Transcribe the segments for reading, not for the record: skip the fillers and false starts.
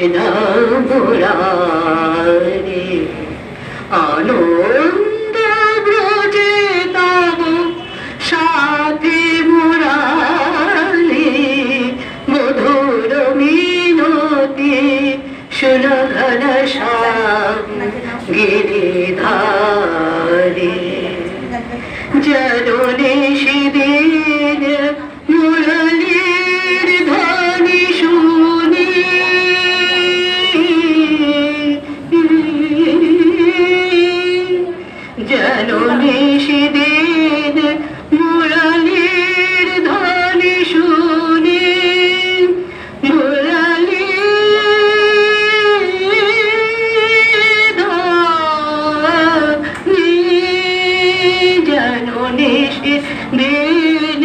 কৃষ্ণ মুরারি আনন্দ ব্রজে তব সাথে মুরারি মধুর মিনতি শুন ঘনশ্যাম গিরিধারী জননী শিদির মুরলীর ধ্বনি শুনি জননী শিদির মুরলীর ধ্বনি শুনি দিন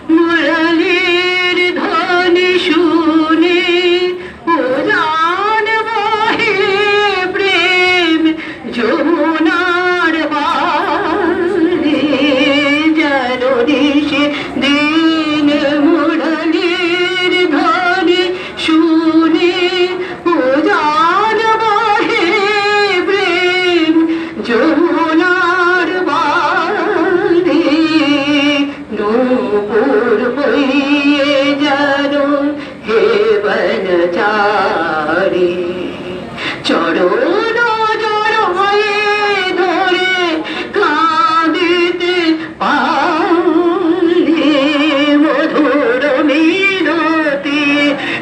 মুরলীর ধ্বনি শুনে উজান বহে প্রেম যমুনার বাণী জননী দিন মুরলীর ধ্বনি শুনে উজান বহে প্রেম যমুনার নূপুর হইয়ে জানো হে বনচারী চরণ জড়য়ে ধরে কাঁদিতে পারে মধুর মিনতি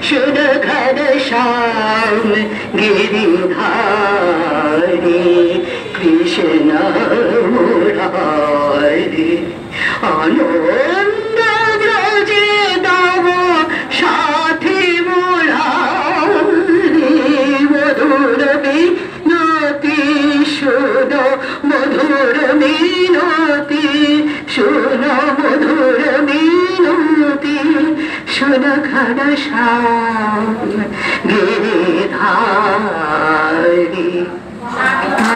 শুন ঘনশ্যাম গিরিধারী কৃষ্ণ মুরারি আনন্দ ব্রজে তব সাথে মুরারি মধুর মিনতি শুন মধুর মিনতি শুন মধুর মিনতি শুন ঘনশ্যাম গিরিধারী।